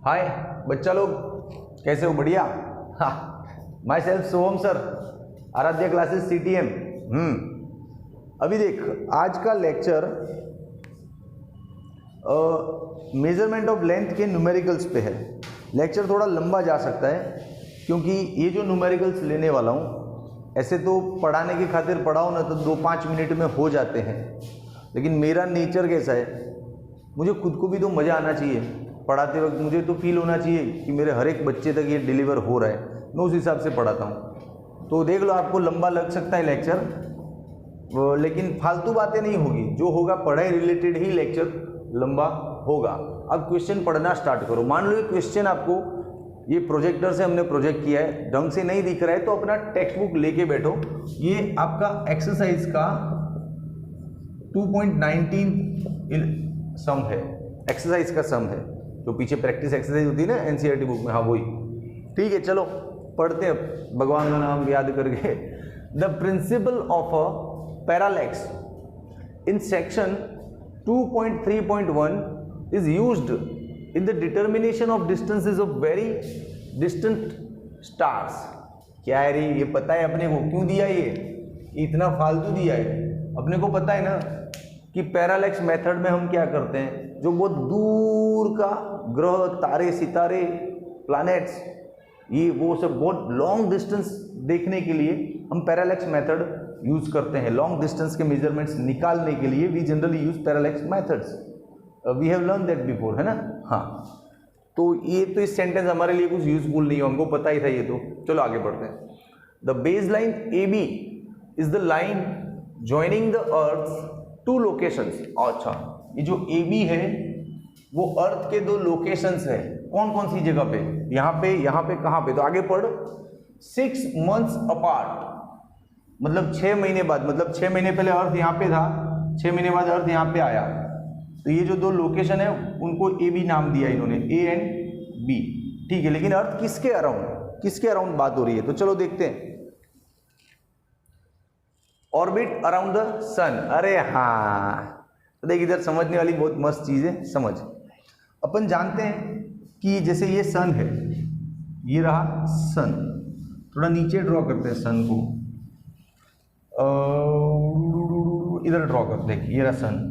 हाय बच्चा लोग, कैसे हो? बढ़िया। हाँ, myself Soham sir, Aaradhya classes CTM। अभी देख, आज का लेक्चर मेजरमेंट ऑफ लेंथ के न्यूमेरिकल्स पे है। लेक्चर थोड़ा लंबा जा सकता है क्योंकि ये जो न्यूमेरिकल्स लेने वाला हूँ, ऐसे तो पढ़ाने की खातिर पढ़ाओ ना तो 2-5 मिनट में हो जाते हैं, लेकिन मेरा नेचर कैसा है, मुझे खुद को भी तो मज़ा आना चाहिए पढ़ाते वक्त। मुझे तो फील होना चाहिए कि मेरे हर एक बच्चे तक ये डिलीवर हो रहा है, मैं उस हिसाब से पढ़ाता हूँ। तो देख लो, आपको लंबा लग सकता है लेक्चर, लेकिन फालतू बातें नहीं होगी, जो होगा पढ़ाई रिलेटेड ही लेक्चर लंबा होगा। अब क्वेश्चन पढ़ना स्टार्ट करो। मान लो ये क्वेश्चन आपको, ये प्रोजेक्टर से हमने प्रोजेक्ट किया है, ढंग से नहीं दिख रहा है तो अपना टेक्स्ट बुक लेके बैठो। ये आपका एक्सरसाइज का 2.19 सम है, एक्सरसाइज का सम है, जो पीछे प्रैक्टिस एक्सरसाइज होती है ना NCERT बुक में। हाँ वही, ठीक है। चलो पढ़ते हैं भगवान का नाम याद करके। The principle of a parallax in section 2.3.1 is used in the determination of distances of very distant stars। क्या है रे, ये पता है अपने को? क्यों दिया ये इतना फालतू दिया है? अपने को पता है ना कि पैरालेक्स मेथड में हम क्या करते हैं, जो बहुत दूर का ग्रह, तारे, सितारे, प्लैनेट्स, ये वो सब बहुत लॉन्ग डिस्टेंस देखने के लिए हम पैरालेक्स मेथड यूज करते हैं। लॉन्ग डिस्टेंस के मेजरमेंट्स निकालने के लिए we generally use parallax methods. We have learn that before, है ना? हाँ, तो ये तो इस सेंटेंस हमारे लिए कुछ यूजफुल नहीं है, हमको पता ही था ये तो। चलो आगे बढ़ते हैं। The base line AB is the line joining the earth two locations. अच्छा, ये जो AB है वो अर्थ के दो लोकेशंस है। कौन कौन सी जगह पे? यहाँ पे, कहाँ पे? तो आगे पढ़। 6 months अपार्ट, मतलब 6 महीने बाद, मतलब 6 महीने पहले अर्थ यहाँ पे था, 6 महीने बाद अर्थ यहाँ पे आया। तो ये जो दो लोकेशन है उनको AB नाम दिया इन्होंने, A and B, ठीक है। लेकिन अर्थ किसके अराउंड बात हो रही है? तो चलो देखते हैं। ऑर्बिट अराउंड द सन। अरे हाँ, तो देख इधर समझने वाली बहुत मस्त चीज है, समझ। अपन जानते हैं कि जैसे ये सन है, ये रहा सन, थोड़ा नीचे ड्रॉ करते हैं सन को, इधर ड्रॉ कर, देख ये रहा सन,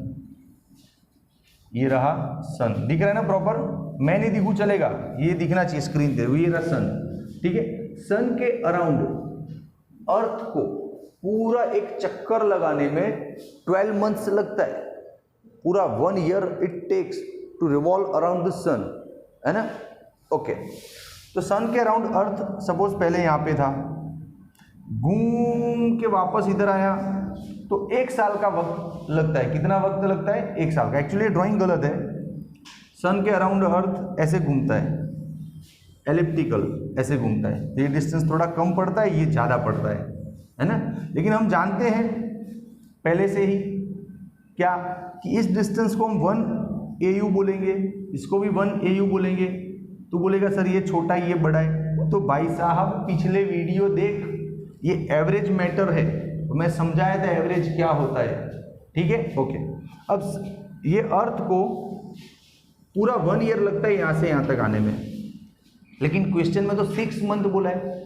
ये रहा सन, दिख रहा है ना प्रॉपर? मैं नहीं दिखूं चलेगा, ये दिखना चाहिए स्क्रीन पे। ये रहा सन, ठीक है। सन के अराउंड अर्थ को पूरा एक चक्कर लगाने में 12 months लगता है। पूरा 1 year it takes to revolve around the sun, है ना? ओके, तो सन के अराउंड अर्थ सपोज पहले यहाँ पे था, घूम के वापस इधर आया तो 1 साल का वक्त लगता है। कितना वक्त लगता है? 1 साल का। एक्चुअली ड्राइंग गलत है। सन के अराउंड अर्थ ऐसे घूमता है, एलिप्टिकल ऐसे घूमता है। ये डिस्टेंस थोड़ा कम पड़ता है, ये ज़्यादा पड़ता है ना? लेकिन हम जानते हैं पहले से ही क्या, कि इस डिस्टेंस को हम 1 AU बोलेंगे, इसको भी 1 AU बोलेंगे। तो बोलेगा सर ये छोटा है, ये बड़ा है। तो भाई साहब पिछले वीडियो देख, ये एवरेज मैटर है, तो मैं समझाया था एवरेज क्या होता है, ठीक है? ओके, अब ये अर्थ को पूरा 1 year लगता है यहाँ से यहाँ तक आने में, लेकिन क्वेश्चन में तो 6 month बोला है,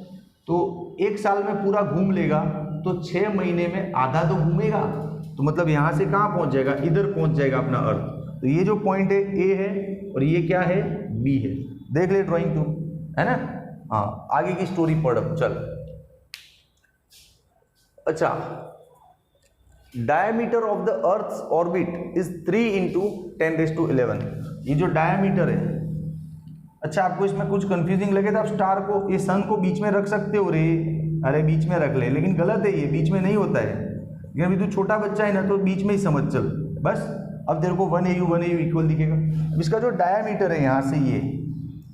तो 1 साल में पूरा घूम लेगा तो 6 महीने में आधा तो घूमेगा। तो मतलब यहाँ से कहाँ पहुँच जाएगा? इधर पहुँच जाएगा अपना अर्थ। तो ये जो पॉइंट है A है और ये क्या है? B है। देख ले ड्राइंग तू, है ना? हाँ, आगे की स्टोरी पढ़ अब, चल। अच्छा, diameter of the earth orbit is 3 × 10⁻11। ये जो डायमीटर है, अच्छा आपको इसमें कुछ कंफ्यूजिंग लगे तो आप स्टार को, ये सन को बीच में रख सकते हो रे, अरे बीच में रख ले, लेकिन गलत है, ये बीच में नहीं होता है। लेकिन अभी तू छोटा बच्चा है ना, तो बीच में ही समझ चल बस। अब तेरे को 1 AU इक्वल दिखेगा। इसका जो डायमीटर है यहाँ से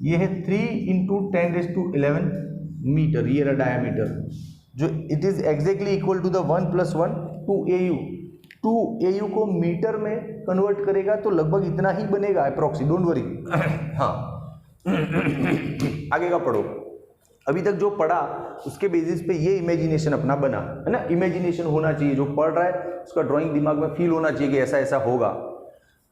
ये है 3 × 10⁻11 मीटर। ये रहा डायमीटर, जो it is exactly equal to the 1 + 1 2 AU। 2 AU को मीटर में कन्वर्ट करेगा तो लगभग इतना ही बनेगा अप्रॉक्सी, डोंट वरी। हाँ, आगे का पढ़ो। अभी तक जो पढ़ा उसके बेसिस पे ये इमेजिनेशन अपना बना, है ना? इमेजिनेशन होना चाहिए, जो पढ़ रहा है उसका ड्राइंग दिमाग में फील होना चाहिए कि ऐसा ऐसा होगा।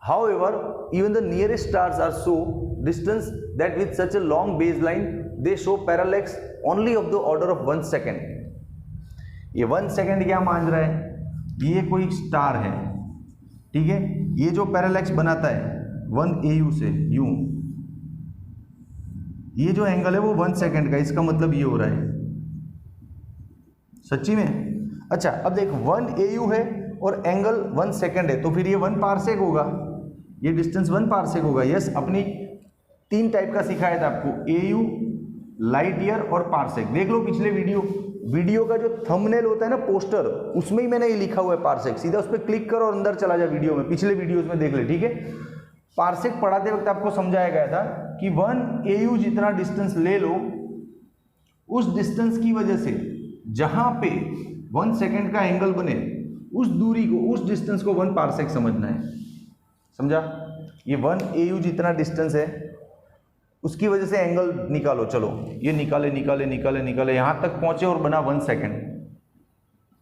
However, even the nearest stars are so distant that with such a long baseline, they show parallax only of the order of 1 second. ये 1 सेकेंड क्या मान रहा है? ये कोई स्टार है, ठीक है, ये जो पैरालैक्स बनाता है 1 AU से यूं, ये जो एंगल है वो 1 सेकेंड का, इसका मतलब ये हो रहा है सच्ची में। अच्छा अब देख 1 AU है और एंगल 1 सेकेंड है, तो फिर ये 1 पारसेक होगा, ये डिस्टेंस 1 पारसेक होगा। यस, अपनी 3 टाइप का सिखाया था आपको, AU, लाइट ईयर और पारसेक। देख लो पिछले वीडियो का जो थंबनेल होता है ना, पोस्टर, उसमें ही मैंने ये लिखा हुआ है पारसेक। सीधा उस पर क्लिक करो और अंदर चला जा वीडियो में, पिछले वीडियोस में देख ले, ठीक है। पारसेक पढ़ाते वक्त आपको समझाया गया था कि 1 AU जितना डिस्टेंस ले लो, उस डिस्टेंस की वजह से जहां पे 1 सेकेंड का एंगल बने, उस दूरी को, उस डिस्टेंस को 1 पारसेक समझना है, समझा। ये 1 AU जितना डिस्टेंस है, उसकी वजह से एंगल निकालो। चलो ये निकाले निकाले निकाले निकाले यहां तक पहुंचे और बना 1 सेकेंड।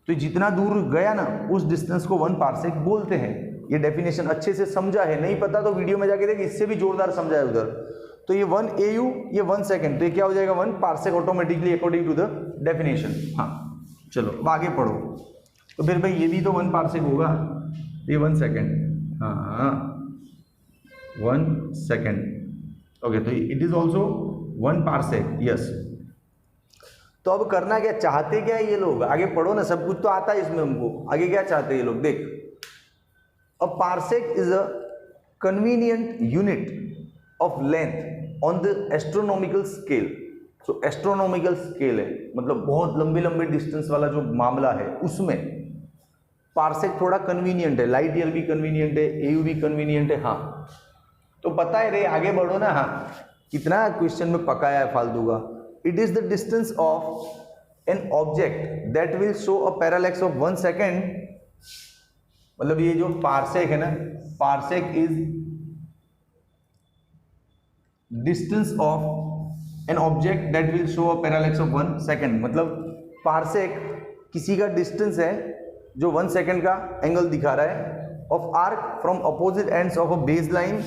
तो जितना दूर गया ना, उस डिस्टेंस को 1 पारसेक बोलते हैं। ये डेफिनेशन अच्छे से समझा है, नहीं पता तो वीडियो में जाके देख, इससे भी जोरदार समझा है उधर। तो ये 1 AU, ये 1 सेकेंड, तो ये क्या हो जाएगा 1 parsec automatically according to the definition. हाँ चलो अब आगे पढ़ो। तो फिर भाई ये भी तो 1 पारसेक होगा, ये 1 सेकेंड, हाँ 1 सेकेंड, ओके। तो it is also 1 parsec, yes. तो अब करना क्या चाहते, क्या है ये लोग, आगे पढ़ो ना, सब कुछ तो आता है इसमें हमको। आगे क्या चाहते हैं ये लोग, देख, a parsec is a convenient unit of length on the astronomical scale. So astronomical scale है, मतलब बहुत लंबे लंबे डिस्टेंस वाला जो मामला है, उसमें पारसेक थोड़ा कन्वीनियंट है। लाइट ईयर भी कन्वीनियंट है, AU भी कन्वीनियंट है। हाँ तो पता है रे, आगे बढ़ो ना। हाँ कितना क्वेश्चन में पकाया है फालतू का। It is the distance of an object that will show a parallax of 1 second. मतलब ये जो पारसेक है ना, parsec is distance of an object that will show a parallax of 1 second. मतलब पारसेक किसी का डिस्टेंस है जो 1 सेकेंड का एंगल दिखा रहा है, of arc from opposite ends of a base line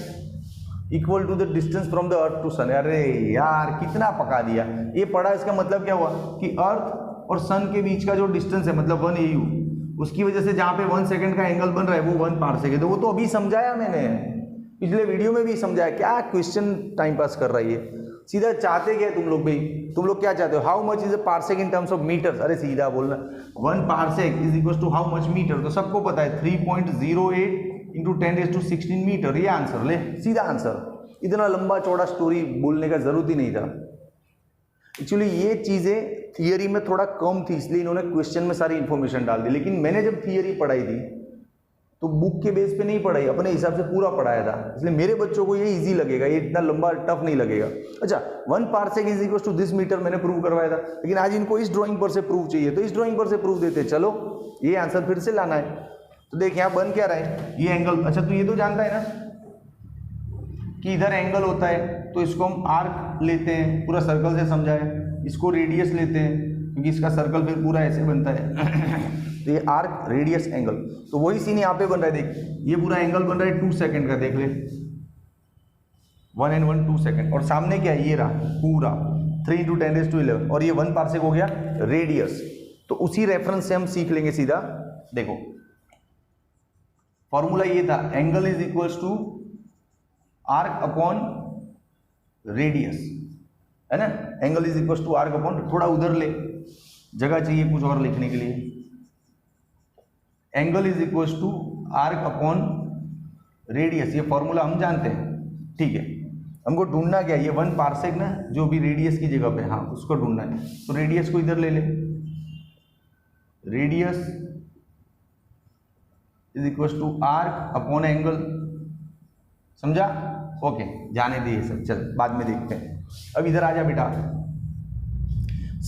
equal to the distance from the earth to sun. अरे यार कितना पका दिया। ये पढ़ा, इसका मतलब क्या हुआ कि अर्थ और सन के बीच का जो डिस्टेंस है, मतलब 1 AU, उसकी वजह से जहां पे 1 सेकेंड का एंगल बन रहा है वो 1 पारसेक है। तो वो तो अभी समझाया मैंने, पिछले वीडियो में भी समझाया। क्या क्वेश्चन टाइम पास कर रहा है ये। सीधा चाहते क्या तुम लोग भाई, तुम लोग क्या चाहते हो, how much is a parsec in terms of metres. अरे सीधा बोलना, 1 parsec is equal to how much metre. तो सबको पता है 3.08 इंटू 10⁻16 मीटर। ये आंसर ले, सीधा आंसर। इतना लंबा चौड़ा स्टोरी बोलने का जरूरत ही नहीं था। एक्चुअली ये चीजें थियरी में थोड़ा कम थी, इसलिए इन्होंने क्वेश्चन में सारी इंफॉर्मेशन डाल दी। लेकिन मैंने जब थियरी पढ़ाई थी तो बुक के बेस पे नहीं पढ़ाई, अपने हिसाब से पूरा पढ़ाया था, इसलिए मेरे बच्चों को ये इजी लगेगा, ये इतना लंबा टफ नहीं लगेगा। अच्छा 1 parsec is equal to this metre मैंने प्रूव करवाया था, लेकिन आज इनको इस ड्राइंग पर से प्रूव चाहिए, तो इस ड्राइंग पर से प्रूव देते। चलो ये आंसर फिर से लाना है। तो देख यहाँ बन क्या रहा है, ये एंगल। अच्छा तू ये तो जानता है ना कि इधर एंगल होता है, तो इसको हम आर्क लेते हैं, पूरा सर्कल से समझा है। इसको रेडियस लेते हैं क्योंकि इसका सर्कल फिर पूरा ऐसे बनता है। तो ये आर्क, रेडियस, एंगल, तो वही सीन यहाँ पे बन रहा है। देख ये पूरा एंगल बन रहा है 2 सेकेंड का, देख ले 1 and 1 2 सेकेंड। और सामने क्या है, ये रहा पूरा 3 × 10⁻11, और ये 1 पारसेक हो गया रेडियस। तो उसी रेफरेंस से हम सीख लेंगे सीधा। देखो फॉर्मूला ये था, angle is equals to arc upon radius, है ना। Angle is equals to arc upon, थोड़ा उधर ले, जगह चाहिए कुछ और लिखने के लिए। Angle is equals to arc upon radius, ये फॉर्मूला हम जानते हैं, ठीक है। हमको ढूंढना क्या है, ये 1 पारसेक ना जो भी रेडियस की जगह पे, हाँ उसको ढूंढना है। तो रेडियस को इधर ले ले, radius is equals to arc upon angle, समझा। ओके जाने दे सब, चल बाद में देखते हैं। अब इधर आ जा बेटा।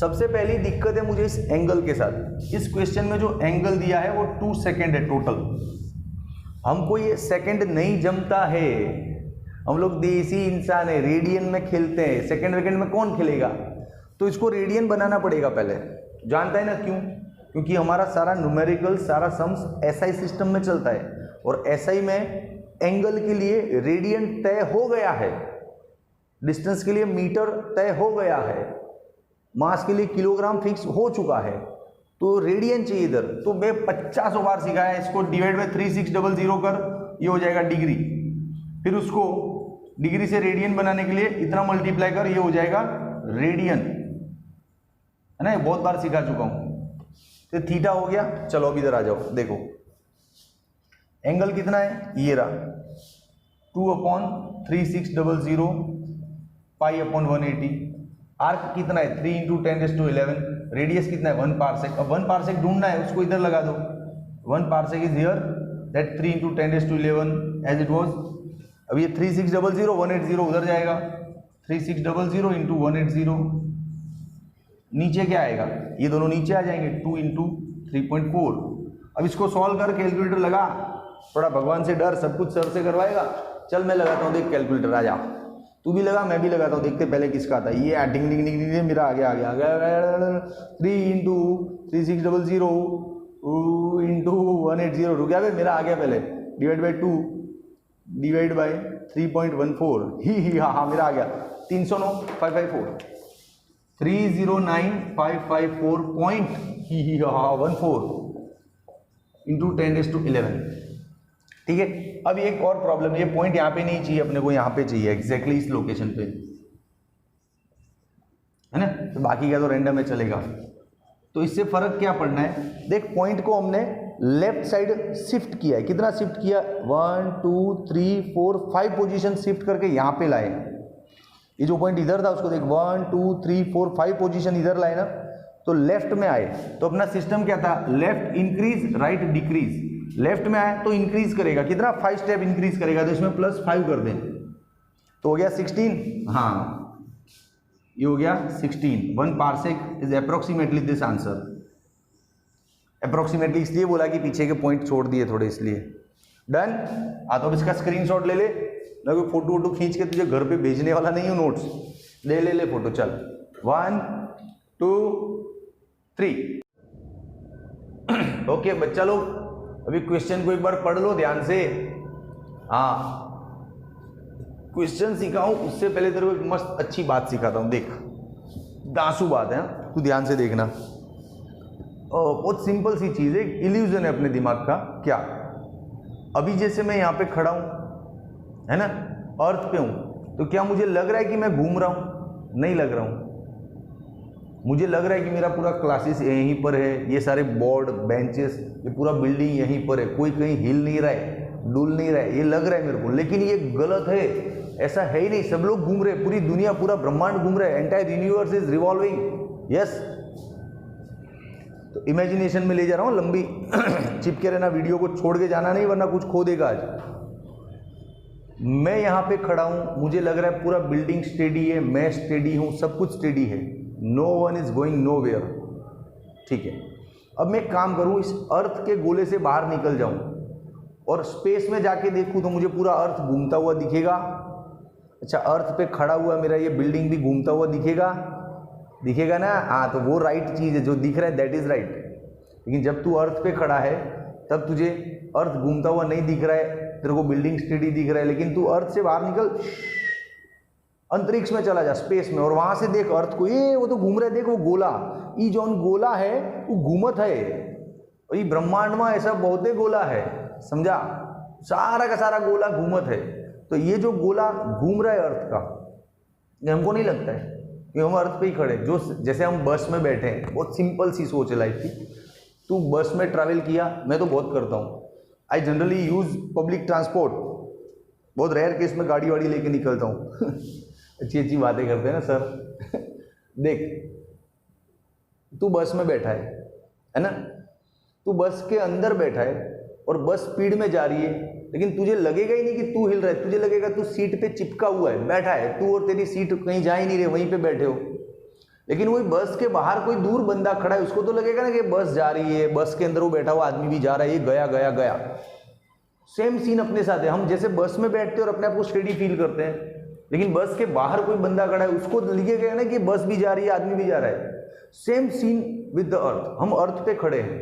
सबसे पहली दिक्कत है मुझे इस एंगल के साथ। इस क्वेश्चन में जो एंगल दिया है वो 2 सेकेंड है टोटल। हमको ये सेकेंड नहीं जमता है, हम लोग देसी इंसान है, रेडियन में खेलते हैं, सेकेंड वेकेंड में कौन खेलेगा। तो इसको रेडियन बनाना पड़ेगा पहले, जानता है ना क्यों, क्योंकि हमारा सारा न्यूमेरिकल, सारा सम्स SI सिस्टम में चलता है, और SI में एंगल के लिए रेडियन तय हो गया है, डिस्टेंस के लिए मीटर तय हो गया है, मास के लिए किलोग्राम फिक्स हो चुका है, तो रेडियन चाहिए इधर। तो मैं 50 बार सिखाया, इसको डिवाइड बाय 3600 कर, ये हो जाएगा डिग्री। फिर उसको डिग्री से रेडियन बनाने के लिए इतना मल्टीप्लाई कर, ये हो जाएगा रेडियन, है ना, बहुत बार सिखा चुका हूं। तो थीटा हो गया। चलो अब इधर आ जाओ, देखो एंगल कितना है, ये रहा 2/3600 पाई/180। आर्क कितना है 3 × 10⁻11। रेडियस कितना है 1 पार्सेक। अब 1 पार्सेक ढूंढना है, उसको इधर लगा दो। 1 parsec is here, that 3 × 10⁻11 as it was. अब ये 3600 180 उधर जाएगा, 3600 × 180। नीचे क्या आएगा, ये दोनों नीचे आ जाएंगे, 2 × 3.4। अब इसको सॉल्व कर, कैलकुलेटर लगा, थोड़ा भगवान से डर, सब कुछ सर से करवाएगा। चल मैं लगाता हूँ, देख कैलकुलेटर आ जा, तू भी लगा, मैं भी लगाता हूँ, देखते पहले किसका आता है। ये डिंग डिंग डिंग डिंग, मेरा आ गया 3 × 3600 × 180 रुक गया भाई, मेरा आ गया पहले, डिवाइड बाई 2 डिवाइड बाई 3.14 ही हाँ मेरा आ गया 309 554 309,554 पॉइंट ही हाँ 14 इंटू 10⁻11। ठीक है। अब एक और प्रॉब्लम, ये पॉइंट यहाँ पे नहीं चाहिए अपने को, यहाँ पे चाहिए एग्जैक्टली इस लोकेशन पे, है ना, तो बाकी का तो रैंडम में चलेगा। तो इससे फर्क क्या पड़ना है, देख पॉइंट को हमने लेफ्ट साइड शिफ्ट किया है, कितना शिफ्ट किया, 1 2 3 4 5 पोजीशन शिफ्ट करके यहाँ पे लाए। ये जो पॉइंट इधर था उसको देख 1 2 3 4 5 पोजीशन इधर लाए ना, तो लेफ्ट में आए। तो अपना सिस्टम क्या था, left increase right decrease. Left में आए तो इंक्रीज करेगा, कितना 5 स्टेप इंक्रीज करेगा, तो इसमें +5 कर दें, तो हो गया 16। हाँ ये हो गया 16। 1 parsec is approximately this answer. Approximately इसलिए बोला कि पीछे के पॉइंट छोड़ दिए थोड़े, इसलिए। डन। तो अब इसका स्क्रीनशॉट ले ले, मैं कोई फोटो वोटो खींच के तुझे घर पे भेजने वाला नहीं हूँ, नोट्स ले फोटो। चल 1 2 3। ओके बच्चा लोग, अभी क्वेश्चन को एक बार पढ़ लो ध्यान से। हाँ क्वेश्चन सिखाऊं उससे पहले तेरे को एक मस्त अच्छी बात सिखाता हूं, देख दांसू बात है, तू ध्यान से देखना। बहुत सिंपल सी चीज है, इल्यूजन है अपने दिमाग का। क्या, अभी जैसे मैं यहाँ पे खड़ा हूं, है ना, अर्थ पे हूं, तो क्या मुझे लग रहा है कि मैं घूम रहा हूं? नहीं लग रहा हूं। मुझे लग रहा है कि मेरा पूरा क्लासेस यहीं पर है, ये सारे बोर्ड बेंचेस, ये पूरा बिल्डिंग यहीं पर है, कोई कहीं हिल नहीं रहा है, डुल नहीं रहा है, ये लग रहा है मेरे को। लेकिन ये गलत है, ऐसा है ही नहीं। सब लोग घूम रहे हैं, पूरी दुनिया पूरा ब्रह्मांड घूम रहा है, entire universe is revolving. Yes, तो इमेजिनेशन में ले जा रहा हूँ लंबी चिपके रहना, वीडियो को छोड़ के जाना नहीं वरना कुछ खो देगा आज। मैं यहाँ पे खड़ा हूँ, मुझे लग रहा है पूरा बिल्डिंग स्टेडी है, मैं स्टेडी हूँ, सब कुछ स्टेडी है, no one is going nowhere. ठीक है, अब मैं काम करूँ, इस अर्थ के गोले से बाहर निकल जाऊँ और स्पेस में जाके देखूँ तो मुझे पूरा अर्थ घूमता हुआ दिखेगा। अच्छा, अर्थ पे खड़ा हुआ मेरा ये बिल्डिंग भी घूमता हुआ दिखेगा ना? हाँ, तो वो राइट चीज़ है, जो दिख रहा है दैट इज राइट। लेकिन जब तू अर्थ पे खड़ा है तब तुझे अर्थ घूमता हुआ नहीं दिख रहा है, तेरे को बिल्डिंग स्टेडी दिख रहा है। लेकिन तू अर्थ से बाहर निकल, अंतरिक्ष में चला जा, स्पेस में, और वहां से देख अर्थ को, ये वो तो घूम रहा है, देख वो गोला, ये जौन गोला है वो घूमत है, और ये ब्रह्मांड में ऐसा बहुत गोला है, समझा, सारा का सारा गोला घूमत है। तो ये जो गोला घूम रहा है अर्थ का, ये हमको नहीं लगता है कि हम अर्थ पे ही खड़े। जो जैसे हम बस में बैठे हैं, बहुत सिंपल सी सोच है लाइफ की। तू बस में ट्रैवल किया, मैं तो बहुत करता हूँ, I generally use public transport, बहुत रेयर केस में गाड़ी वाड़ी लेके निकलता हूँ अच्छी बातें करते हैं ना सर देख, तू बस में बैठा है ना, तू बस के अंदर बैठा है और बस स्पीड में जा रही है, लेकिन तुझे लगेगा ही नहीं कि तू हिल रहा है, तुझे लगेगा तू सीट पे चिपका हुआ है, बैठा है तू, और तेरी सीट कहीं जा ही नहीं रही, वहीं पे बैठे हो। लेकिन वही बस के बाहर कोई दूर बंदा खड़ा है, उसको तो लगेगा ना कि बस जा रही है, बस के अंदर वो बैठा हुआ आदमी भी जा रहा है, ये गया गया गया। सेम सीन अपने साथ है, हम जैसे बस में बैठते हैं और अपने आप को स्टेडी फील करते हैं, लेकिन बस के बाहर कोई बंदा खड़ा है, उसको लगेगा ना कि बस भी जा रही है, आदमी भी जा रहा है। Same scene with the earth, हम अर्थ पे खड़े हैं,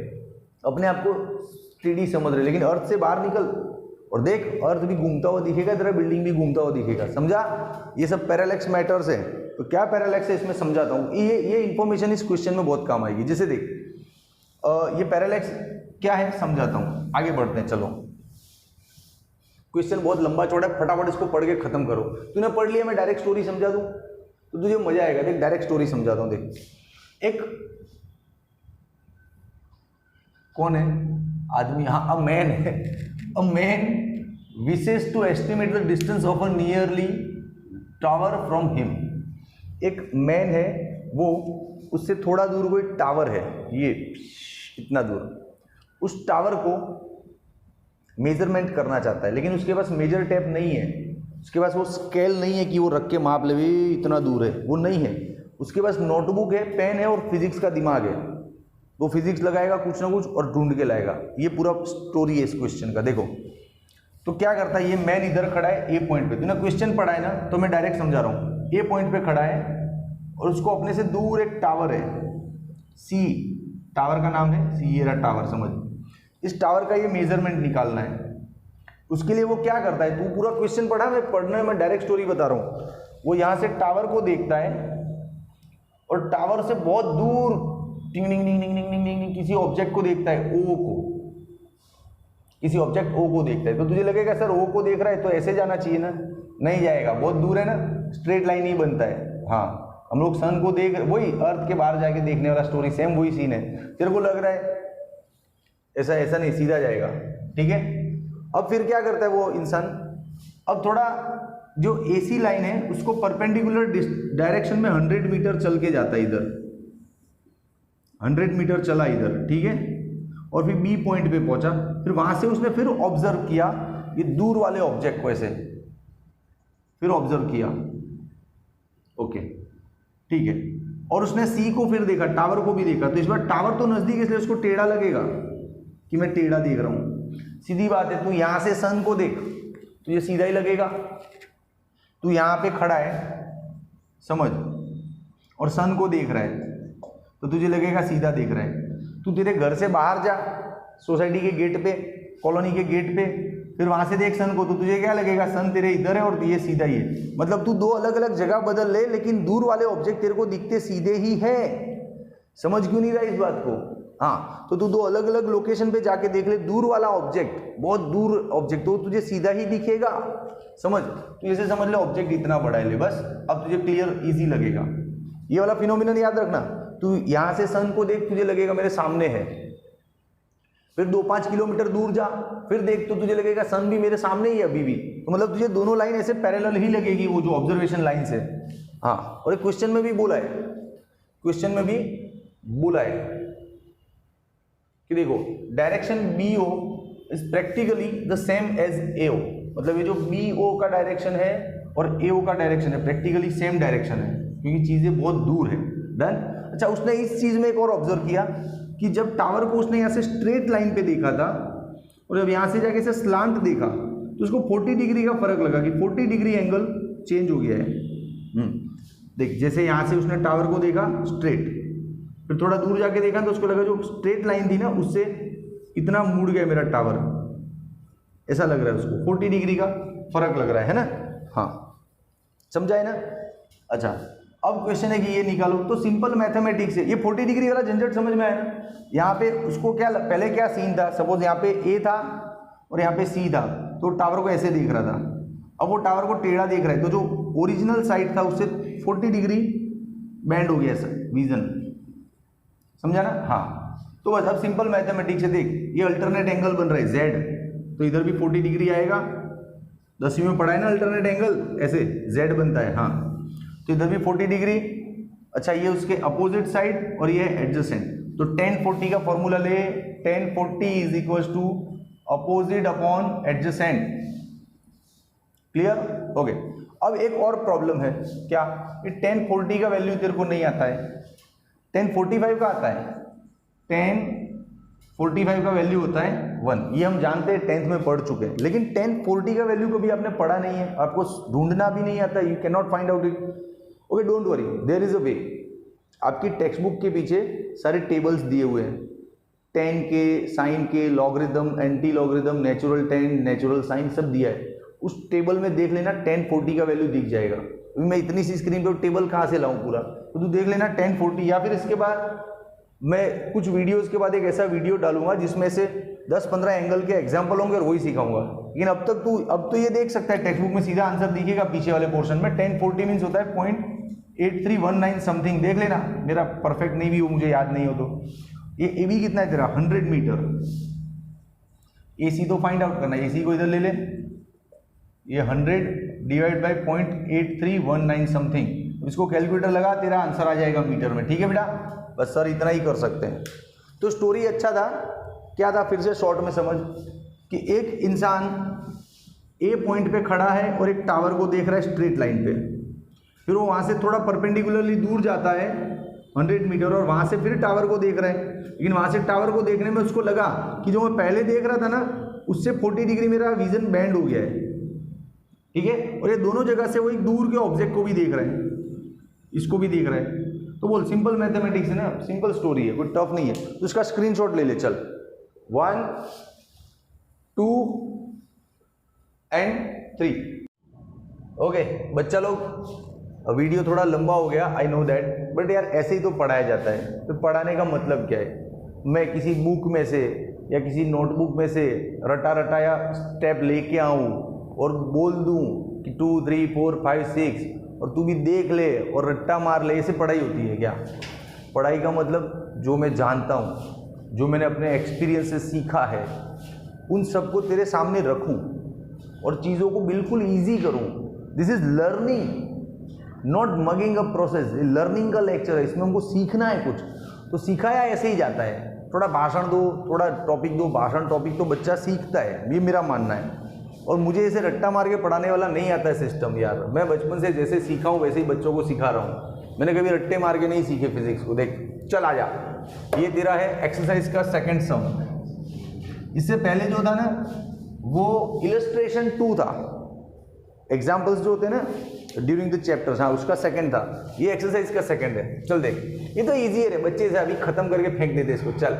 अपने आप को स्टेडी समझ रहे, लेकिन अर्थ से बाहर निकल, और देख अर्थ भी घूमता हुआ दिखेगा, तेरा बिल्डिंग भी घूमता हुआ दिखेगा, समझा? ये सब पैरालैक्स मैटर्स है। तो क्या पैरालैक्स है इसमें समझाता हूँ, ये इंफॉर्मेशन इस क्वेश्चन में बहुत काम आएगी। जैसे देख ये पैरालैक्स क्या है समझाता हूँ, आगे बढ़ते हैं। चलो क्वेश्चन बहुत लंबा चौड़ा है, फटाफट इसको पढ़ के खत्म करो। तूने पढ़ लिया, मैं डायरेक्ट स्टोरी समझा दूं तो तुझे मजा आएगा। देख डायरेक्ट स्टोरी समझाता हूं। देख एक कौन है आदमी, हाँ अ मैन है। A man wishes to estimate the distance of a nearly tower from him. एक मैन है, वो उससे थोड़ा दूर कोई टावर है, ये इतना दूर, उस टावर को मेजरमेंट करना चाहता है, लेकिन उसके पास मेजर टेप नहीं है, उसके पास वो स्केल नहीं है कि वो रख के माप ले इतना दूर है, वो नहीं है। उसके पास नोटबुक है, पेन है और फिजिक्स का दिमाग है। वो फिजिक्स लगाएगा कुछ ना कुछ और ढूंढ के लाएगा। ये पूरा स्टोरी है इस क्वेश्चन का। देखो तो क्या करता है, ये मैन इधर खड़ा है ए पॉइंट पे, तूने क्वेश्चन पढ़ा है ना, तो मैं डायरेक्ट समझा रहा हूँ। ए पॉइंट पे खड़ा है और उसको अपने से दूर एक टावर है सी, टावर का नाम है सी, ये रहा टावर, समझ। इस टावर का ये मेजरमेंट निकालना है। उसके लिए वो क्या करता है, तू पूरा क्वेश्चन पढ़ा, मैं पढ़ना है, मैं डायरेक्ट स्टोरी बता रहा हूँ। वो यहाँ से टावर को देखता है और टावर से बहुत दूर टिंग टिंग टिंग टिंग टिंग टिंग किसी ऑब्जेक्ट को देखता है, ओ को, किसी ऑब्जेक्ट ओ को देखता है। तो तुझे लगेगा सर ओ को देख रहा है तो ऐसे जाना चाहिए ना, नहीं जाएगा, बहुत दूर है ना, स्ट्रेट लाइन ही बनता है। हाँ हम लोग सन को देख, वही अर्थ के बाहर जाके देखने वाला स्टोरी, सेम वही सीन है। तेरे को लग रहा है ऐसा, ऐसा नहीं, सीधा जाएगा, ठीक है। अब फिर क्या करता है वो इंसान, अब थोड़ा जो एसी लाइन है उसको परपेंडिकुलर डायरेक्शन में 100 मीटर चल के जाता है इधर, 100 मीटर चला इधर, ठीक है, और फिर बी पॉइंट पे पहुंचा। फिर वहां से उसने फिर ऑब्जर्व किया ये दूर वाले ऑब्जेक्ट को, ऐसे फिर ऑब्जर्व किया, ओके ठीक है, और उसने सी को फिर देखा, टावर को भी देखा। तो इस बार टावर तो नजदीक है इसलिए उसको टेढ़ा लगेगा कि मैं टेढ़ा देख रहा हूं। सीधी बात है, तू यहां से सन को देख तो ये सीधा ही लगेगा। तू यहां पे खड़ा है समझ, और सन को देख रहा है तो तुझे लगेगा सीधा देख रहा है। तू तेरे घर से बाहर जा, सोसाइटी के गेट पे, कॉलोनी के गेट पे, फिर वहां से देख सन को, तो तुझे क्या लगेगा, सन तेरे इधर है और ये सीधा ही है। मतलब तू दो अलग अलग जगह बदल ले, लेकिन दूर वाले ऑब्जेक्ट तेरे को दिखते सीधे ही है। समझ क्यों नहीं रहा इस बात को? हाँ, तो तू दो अलग अलग लोकेशन पे जाके देख ले, दूर वाला ऑब्जेक्ट, बहुत दूर ऑब्जेक्ट, तो तुझे सीधा ही दिखेगा। समझ, तू ऐसे समझ ले ऑब्जेक्ट इतना बड़ा है, ले बस, अब तुझे क्लियर इजी लगेगा। ये वाला फिनोमिनन याद रखना। तू यहां से सन को देख, तुझे लगेगा मेरे सामने है, फिर 2-5 किलोमीटर दूर जा, फिर देख तो तुझे लगेगा सन भी मेरे सामने ही है अभी भी। तो मतलब तुझे दोनों लाइन ऐसे पैरेलल ही लगेगी, वो जो ऑब्जर्वेशन लाइन से। हाँ, और एक क्वेश्चन में भी बोला है, क्वेश्चन में भी बोला है कि देखो direction B O is practically the same as A O. मतलब ये जो बी ओ का डायरेक्शन है और ए ओ का डायरेक्शन है, प्रैक्टिकली सेम डायरेक्शन है, क्योंकि चीजें बहुत दूर है। डन। अच्छा, उसने इस चीज में एक और ऑब्जर्व किया कि जब टावर को उसने यहाँ से स्ट्रेट लाइन पे देखा था और जब यहाँ से जाके से स्लांट देखा तो उसको 40 डिग्री का फर्क लगा कि 40 डिग्री एंगल चेंज हो गया है। देख, जैसे यहाँ से उसने टावर को देखा स्ट्रेट, फिर थोड़ा दूर जाके देखा तो उसको लगा जो स्ट्रेट लाइन थी ना उससे इतना मुड़ गया मेरा टावर, ऐसा लग रहा है उसको, 40 डिग्री का फर्क लग रहा है ना। हाँ, समझा है ना। अच्छा, अब क्वेश्चन है कि ये निकालो, तो सिंपल मैथमेटिक्स है। ये 40 डिग्री वाला झंझट समझ में आया ना। यहाँ पे उसको क्या, पहले क्या सीन था, सपोज यहाँ पे ए था और यहाँ पे सी था, तो टावर को ऐसे देख रहा था। अब वो टावर को टेढ़ा देख रहा है, तो जो ओरिजिनल साइड था उससे 40 डिग्री बैंड हो गया सर विजन, समझा ना। हाँ, तो बस अब सिंपल मैथमेटिक्स है। देख, ये अल्टरनेट एंगल बन रहा है जेड, तो इधर भी 40 डिग्री आएगा। 10वीं में पढ़ा है ना अल्टरनेट एंगल, ऐसे जेड बनता है। हाँ, तो इधर भी 40 डिग्री। अच्छा, ये उसके अपोजिट साइड और ये एडजेसेंट, तो tan 40 का फॉर्मूला ले, tan 40 is equal to opposite upon adjacent. Clear? Okay. अब एक और प्रॉब्लम है, क्या, ये tan 40 का वैल्यू तेरे को नहीं आता है, tan 45 का आता है। tan 45 का वैल्यू होता है 1, ये हम जानते हैं, 10th में पढ़ चुके हैं। लेकिन tan 40 का वैल्यू कभी आपने पढ़ा नहीं है, आपको ढूंढना भी नहीं आता, you can not find out it. Okay, don't worry, there is a way. आपकी टेक्स्ट बुक के पीछे सारे टेबल्स दिए हुए हैं, टेन के, साइन के, logarithm, anti logarithm, natural ten, natural sine सब दिया है। उस टेबल में देख लेना 10, 40 का वैल्यू दिख जाएगा। अभी मैं इतनी सी स्क्रीन पे टेबल कहाँ से लाऊं पूरा, तो तू देख लेना 10, 40। या फिर इसके बाद मैं कुछ वीडियोस के बाद एक ऐसा वीडियो डालूंगा जिसमें से 10-15 एंगल के एग्जाम्पल होंगे और वही सिखाऊंगा। लेकिन अब तो ये देख सकता है टेक्स्ट बुक में सीधा आंसर दिखेगा पीछे वाले पोर्शन में। 10, 40 मीन्स होता है 0.8319 समथिंग। देख लेना, मेरा परफेक्ट नहीं भी हो, मुझे याद नहीं हो तो। ये ए बी कितना है तेरा, 100 मीटर। ए सी तो फाइंड आउट करना है, ए सी को इधर ले ले। ये 100 डिवाइड बाई 0.8319 समथिंग, इसको कैलकुलेटर लगा, तेरा आंसर आ जाएगा मीटर में। ठीक है बेटा, बस सर इतना ही कर सकते हैं। तो स्टोरी अच्छा था, क्या था फिर से शॉर्ट में समझ, कि एक इंसान ए पॉइंट पे खड़ा है और एक टावर को देख रहा है स्ट्रेट लाइन पे। फिर वो वहाँ से थोड़ा परपेंडिकुलरली दूर जाता है 100 मीटर और वहाँ से फिर टावर को देख रहा है। लेकिन वहाँ से टावर को देखने में उसको लगा कि जो मैं पहले देख रहा था ना, उससे 40 डिग्री मेरा विजन बैंड हो गया है। ठीक है, और ये दोनों जगह से वो एक दूर के ऑब्जेक्ट को भी देख रहे हैं, इसको भी देख रहे हैं। तो बोल, सिंपल मैथमेटिक्स है ना, सिंपल स्टोरी है, कोई टफ नहीं है। तो इसका स्क्रीनशॉट ले ले चल, 1, 2 एंड 3। ओके बच्चा लोग, वीडियो थोड़ा लंबा हो गया, आई नो दैट, बट यार ऐसे ही तो पढ़ाया जाता है। तो पढ़ाने का मतलब क्या है, मैं किसी बुक में से या किसी नोटबुक में से रटाया स्टेप लेके आऊँ और बोल दूँ कि 2, 3, 4, 5, 6 और तू भी देख ले और रट्टा मार ले, ऐसे पढ़ाई होती है क्या? पढ़ाई का मतलब जो मैं जानता हूँ, जो मैंने अपने एक्सपीरियंस से सीखा है, उन सबको तेरे सामने रखूँ और चीज़ों को बिल्कुल ईजी करूँ। This is learning, not mugging a process. Learning का लेक्चर है, इसमें हमको सीखना है कुछ, तो सिखाया ऐसे ही जाता है। थोड़ा भाषण दो, थोड़ा टॉपिक दो, भाषण टॉपिक तो बच्चा सीखता है, ये मेरा मानना है। और मुझे ऐसे रट्टा मार के पढ़ाने वाला नहीं आता है सिस्टम यार। मैं बचपन से जैसे सीखा हूँ वैसे ही बच्चों को सिखा रहा हूँ। मैंने कभी रट्टे मार के नहीं सीखे फिजिक्स को। देख चल आ जा, ये तेरा है एक्सरसाइज का सेकंड सम। इससे पहले जो था ना वो इलस्ट्रेशन 2 था, एग्जाम्पल्स जो होते हैं ना ड्यूरिंग द चैप्टर्स, हाँ उसका सेकंड था। ये एक्सरसाइज का सेकंड है। चल देख, ये तो ईजी है रे, बच्चे से अभी खत्म करके फेंक देते इसको। चल,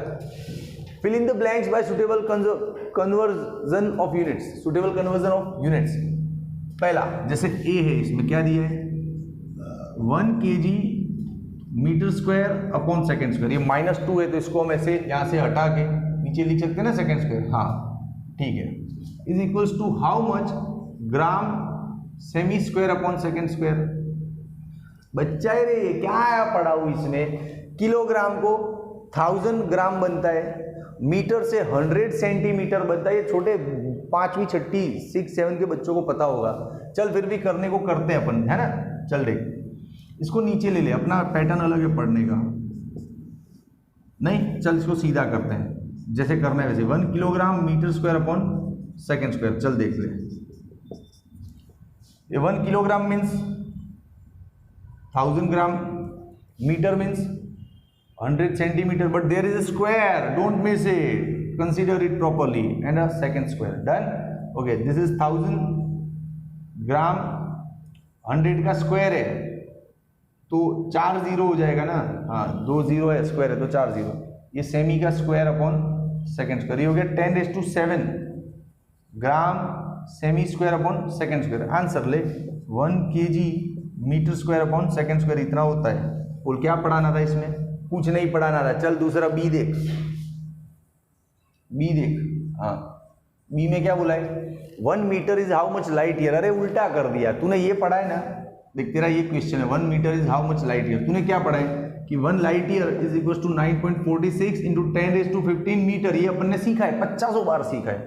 fill in the blanks by suitable conversion of units, suitable conversion of units। पहला जैसे a है, इसमें क्या दिया है 1 kg metre square upon second square. ये -2 है तो इसको हम ऐसे यहाँ से हटा के नीचे लिख सकते हैं ना सेकेंड स्क्वायर, हाँ ठीक है। Is equals to how much gram semi square upon second square. बच्चा है रे, क्या आया पढ़ा हूँ इसमें, किलोग्राम को 1000 ग्राम बनता है, मीटर से 100 सेंटीमीटर बनता है। ये छोटे 5वीं 6ठी 6, 7 के बच्चों को पता होगा। चल फिर भी करने को करते हैं अपन, है ना। चल देख, इसको नीचे ले ले, अपना पैटर्न अलग है पढ़ने का। नहीं चल इसको सीधा करते हैं जैसे करना है वैसे। 1 kilogram metre square upon second square. चल देख ले, ये 1 kilogram means 1000 gram, metre means 100 centimeter, but there is a square, don't miss it, consider it properly, and a second square. Done? Okay, this is 1000 ग्राम, 100 का square है तो 4 0 हो जाएगा ना, हाँ 2 0 है, स्क्वायर है तो 4 0। ये सेमी का स्क्वायर अपॉन सेकेंड स्क्वायर, ये हो गया 10⁷ gram semi square upon second square. Answer ले 1 kg metre square upon second square, इतना होता है। बोल क्या पढ़ाना था इसमें, कुछ नहीं पढ़ाना था। चल दूसरा बी देख, बी देख, हाँ बी में क्या बोला है 1 metre is how much light year. अरे उल्टा कर दिया तूने, ये पढ़ा है ना, देख तेरा ये क्वेश्चन है 1 metre is how much light year. तूने क्या पढ़ा है कि 1 light year is equal to 9.46 into 10⁻15 metre. ये अपन ने सीखा है, 50 बार सीखा है,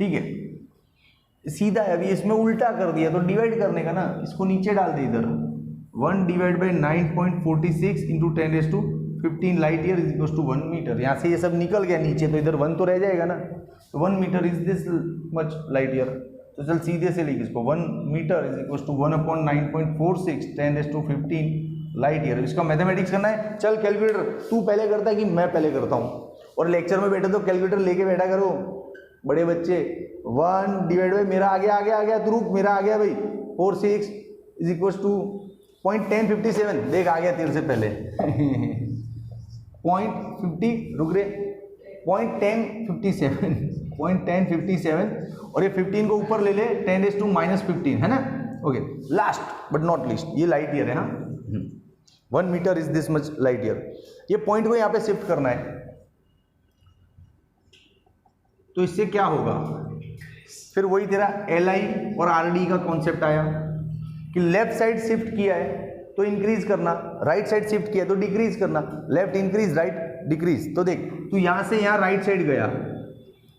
ठीक है सीधा है। अभी इसमें उल्टा कर दिया तो डिवाइड करने का ना, इसको नीचे डाल दे इधर। 1 divide by 9.46 into 10⁻15 light year is equal to 1 metre. यहाँ से ये सब निकल गया नीचे तो इधर 1 तो रह जाएगा ना, तो 1 metre is this much light year. तो चल सीधे से लिख इसको, 1 metre is equal to 1/9.46 10⁻15 light year. इसका मैथमेटिक्स करना है। चल कैलकुलेटर तू पहले करता है कि मैं पहले करता हूँ, और लेक्चर में बैठे तो कैलकुलेटर लेके बैठा करो बड़े बच्चे। 1 डिवाइड बाई मेरा आ गया तू रुक, मेरा आ गया भाई 46 इज इक्वल टू 0.1057। देख आ गया तेरे से पहले 0.50, रुक रे 0.1057 और ये 15 को ऊपर ले ले 10⁻⁻15 है ना। Okay, last but not least, ये लाइट ईयर है। हाँ, 1 metre is this much light year. ये पॉइंट को यहाँ पे शिफ्ट करना है, तो इससे क्या होगा, फिर वही तेरा LI और RD का कॉन्सेप्ट आया कि लेफ्ट साइड शिफ्ट किया है तो इंक्रीज करना, राइट साइड शिफ्ट किया तो डिक्रीज करना, लेफ्ट इंक्रीज राइट डिक्रीज। तो देख तू यहां से यहां राइट साइड गया,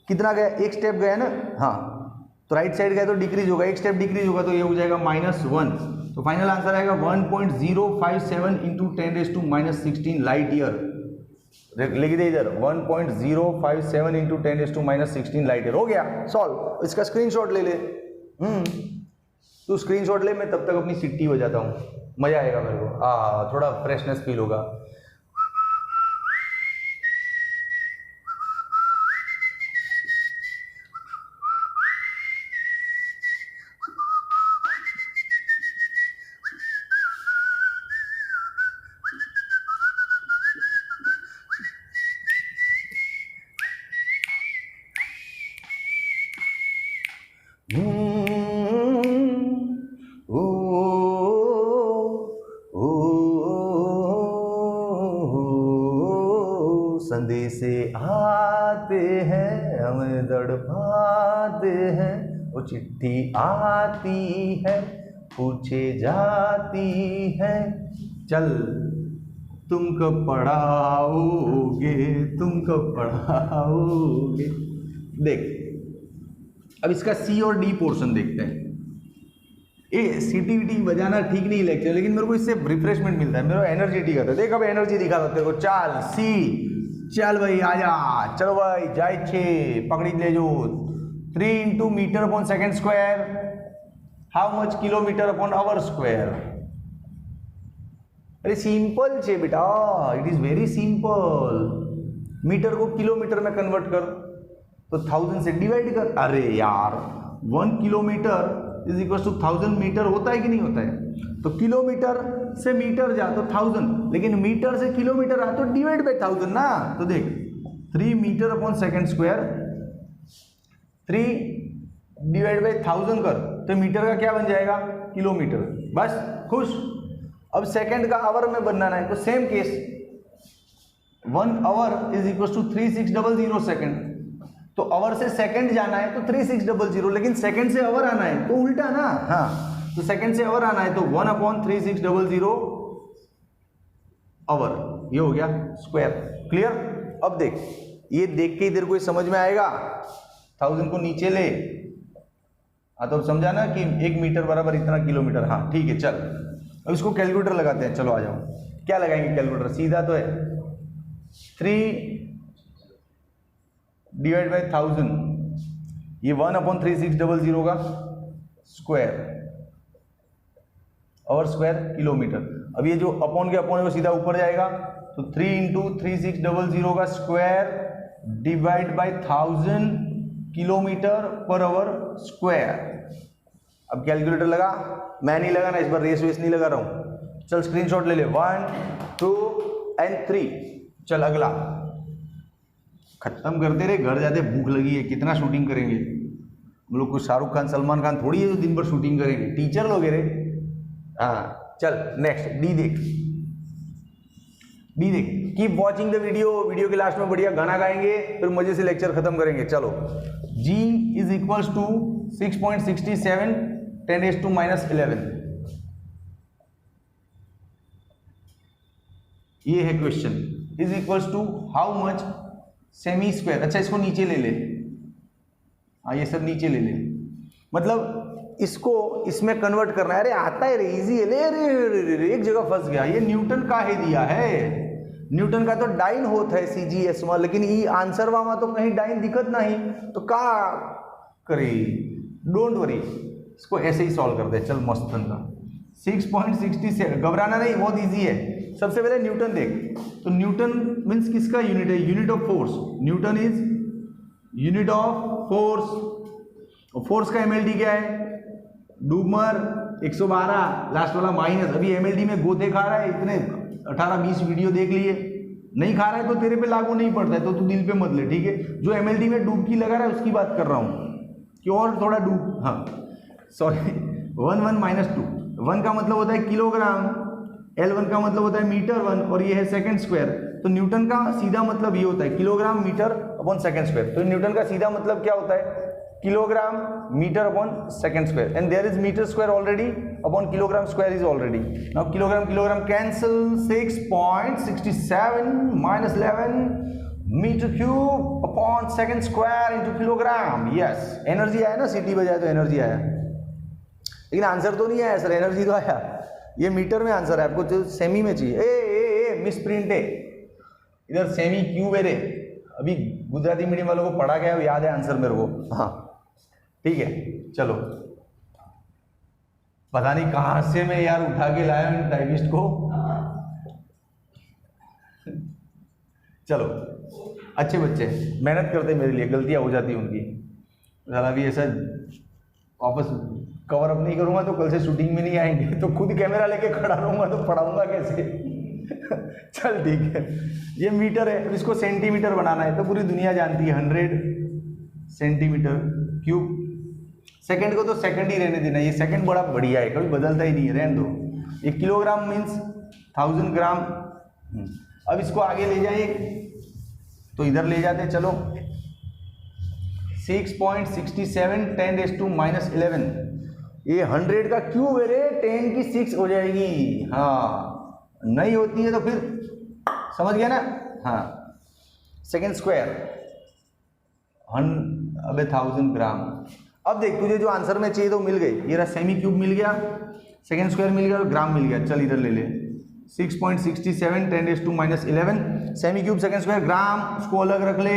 कितना गया, एक स्टेप गया ना। हाँ, तो राइट साइड गया तो डिक्रीज होगा, एक स्टेप डिक्रीज होगा तो ये हो जाएगा -1। तो फाइनल आंसर आएगा 1.057 इंटू 10⁻⁻16 लाइट ईयर। लिख दे इधर 1.057 इंटू 10⁻⁻16 लाइट ईयर। हो गया सॉल्व। इसका स्क्रीनशॉट ले ले। तू स्क्रीनशॉट ले, मैं तब तक अपनी सिट्टी बजाता हूँ, मजा आएगा मेरे को। थोड़ा फ्रेशनेस फील होगा। संदेशे आते हैं हमें तड़पाते हैं, वो चिट्ठी आती है पूछे जाती है, चल तुम कब पढ़ाओगे, तुम कब पढ़ाओगे। देख अब इसका C और D पोर्शन देखते हैं। ये सीटी बजाना ठीक नहीं लेक्चर, लेकिन मेरे को इससे रिफ्रेशमेंट मिलता है, मेरा एनर्जेटिक आता है। देख अब एनर्जी दिखा तेरे को। चल C, चल भाई आजा, चलो भाई जाए 6 पकड़ी ले जो 3 into metre upon second square, how much kilometre upon hour square. अरे सिंपल छे बेटा, it is very simple. Metre को किलोमीटर में कन्वर्ट कर तो 1000 से डिवाइड कर। अरे यार 1 kilometre is equal to 1000 metre होता है कि नहीं होता है। तो किलोमीटर से मीटर जा तो 1000, लेकिन मीटर से किलोमीटर आ तो डिवाइड बाई 1000 ना। तो देख 3 metre upon second square, 3 divide by 1000 कर तो मीटर का क्या बन जाएगा, किलोमीटर। बस खुश। अब सेकंड का आवर में बनाना है तो same case, 1 hour is equal to 3600 second. तो आवर से सेकंड जाना है तो 3600, लेकिन सेकंड से आवर आना है तो उल्टा ना। हाँ, तो सेकंड से आवर आना है तो 1/3600 आवर, ये हो गया स्क्वायर। क्लियर। अब देख, ये देख के इधर कोई समझ में आएगा, 1000 को नीचे ले। हाँ, तो समझा ना कि 1 मीटर बराबर इतना किलोमीटर। हाँ ठीक है, चल अब इसको कैलकुलेटर लगाते हैं। चलो आ जाओ। क्या लगाएंगे कैलकुलेटर, सीधा तो है। 3 डिवाइड बाई 1000, ये 1/3600 का स्क्वायर, और स्क्वायर किलोमीटर। अब ये जो अपॉन के अपॉन है वो सीधा ऊपर जाएगा, तो 3 इंटू 3600 का square divide by 1000 kilometre per hour square. अब कैलकुलेटर लगा, मैं नहीं लगाना इस बार, रेस वेस नहीं लगा रहा हूं। चल स्क्रीनशॉट ले ले, 1 2 एंड 3। चल अगला खत्म करते रहे, घर जाते भूख लगी है, कितना शूटिंग करेंगे हम लोग। कुछ शाहरुख खान सलमान खान थोड़ी है जो दिन भर शूटिंग करेंगे, टीचर लोग रे। हाँ चल नेक्स्ट, डी देख, डी देख। Keep watching the video, video के लास्ट में बढ़िया गाना गाएंगे, फिर मजे से लेक्चर खत्म करेंगे। चलो, G इज इक्वल्स टू 6.67 10⁻⁻11। ये है question. Is equals to how much semi square. अच्छा इसको नीचे ले ले, हाँ ये सब नीचे ले ले, मतलब इसको इसमें कन्वर्ट करना है। अरे आता है रे, इजी है। ले एक जगह फंस गया। ये न्यूटन का ही दिया है, न्यूटन का तो डाइन होता है CGS में, लेकिन ये आंसर वामा तो कहीं डाइन दिखत नहीं, तो का करे। डोंट वरी, इसको ऐसे ही सॉल्व करते हैं। चल मस्त का 6.67, घबराना नहीं, बहुत इजी है। सबसे पहले न्यूटन देख, तो न्यूटन मीन्स किसका यूनिट है, unit of force. Newton is unit of force, और फोर्स का MLD क्या है, डूमर 112, लास्ट वाला माइनस। अभी MLD में गोते खा रहा है, इतने 18-20 वीडियो देख लिए, नहीं खा रहा है तो तेरे पे लागू नहीं पड़ता है, तो तू दिल पे मत ले, ठीक है। जो MLD में डुबकी लगा रहा है उसकी बात कर रहा हूँ कि और थोड़ा डूब, हाँ सॉरी 1 - 2, 1 का मतलब होता है किलोग्राम, L1 का मतलब होता है मीटर 1, और ये है सेकंड स्क्वायर। तो न्यूटन का सीधा मतलब ये होता है kilogram metre upon second square. तो न्यूटन का सीधा मतलब क्या होता है, kilogram metre upon second square, and there is metre square already upon kilogram square is already. Now kilogram cancel, 6.67 - 11 metre cube upon second square into kilogram. Yes, energy आया ना, सीटी बजाए तो एनर्जी आया, लेकिन आंसर तो नहीं आया सर, एनर्जी तो आया। ये मीटर में आंसर है, आपको जो सेमी में चाहिए। ए मिस प्रिंट है इधर, सेमी क्यूब है रे। अभी गुजराती मीडियम वालों को पढ़ा गया, याद है आंसर मेरे को, हाँ ठीक है। चलो, पता नहीं कहां से मैं यार उठा के लाया हूं टाइपिस्ट को। चलो, अच्छे बच्चे मेहनत करते, मेरे लिए गलतियां हो जाती उनकी। ज़रा भी ऐसा वापस कवर अप नहीं करूंगा तो कल से शूटिंग में नहीं आएंगे, तो खुद कैमरा लेके खड़ा रहूंगा तो पढ़ाऊंगा कैसे। चल ठीक है, ये मीटर है, अब इसको सेंटीमीटर बनाना है, तो पूरी दुनिया जानती है 100 सेंटीमीटर क्यूब। सेकंड को तो सेकंड ही रहने देना, ये सेकंड बड़ा बढ़िया है, कभी बदलता ही नहीं है, रहने दो। ये किलोग्राम मीन्स 1000 ग्राम। अब इसको आगे ले जाइए, तो इधर ले जाते चलो। 6.67 10⁻⁻11, ये 100 का क्यूब है रे, 10 की 6 हो जाएगी। हाँ, नहीं होती है तो फिर समझ गया ना। हाँ, सेकंड स्क्वायर अबे 1000 ग्राम। अब देख, तुझे जो आंसर में चाहिए तो मिल गई, ये रहा सेमी क्यूब मिल गया, सेकंड स्क्वायर मिल गया और ग्राम मिल गया। चल इधर ले ले, 6.67 10⁻11 सेमी क्यूब सेकंड स्क्वायर ग्राम, उसको अलग रख ले।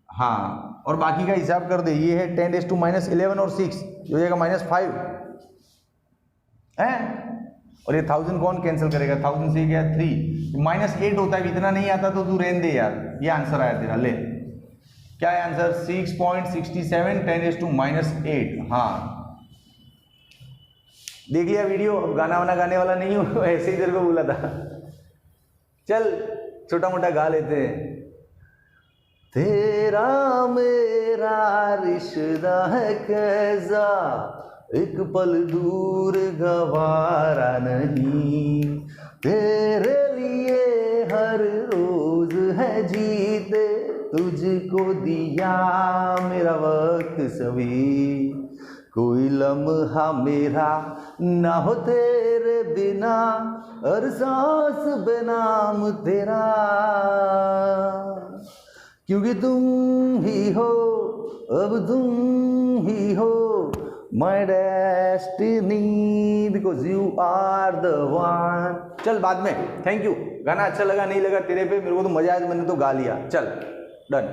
हाँ, और बाकी का हिसाब कर दे, ये है 10⁻11 और 6 हो जाएगा -5 है, और ये 1000 कौन कैंसिल करेगा, 1000 से क्या 3 -8 होता है, इतना नहीं आता तो तू रहने दे यार। ये आंसर आया तेरा, ले क्या है आंसर, 6.67 10⁻8। हाँ, देख लिया वीडियो, अब गाना वाना गाने वाला नहीं हूँ, ऐसे ही तेरे को बोला था। चल छोटा मोटा गा लेते हैं। तेरा मेरा रिश्ता है कैसा, एक पल दूर गवारा नहीं, तेरे लिए हर रोज है जीते, तुझको दिया मेरा वक्त सभी, कोई लम्हा मेरा ना हो तेरे बिना, हर सांस बेनाम तेरा, क्योंकि तुम ही हो, अब तुम ही हो my destiny, because you are the one। चल बाद में, थैंक यू। गाना अच्छा लगा नहीं लगा तेरे पे, मेरे को तो मजा आया, मैंने तो गा लिया। चल डन।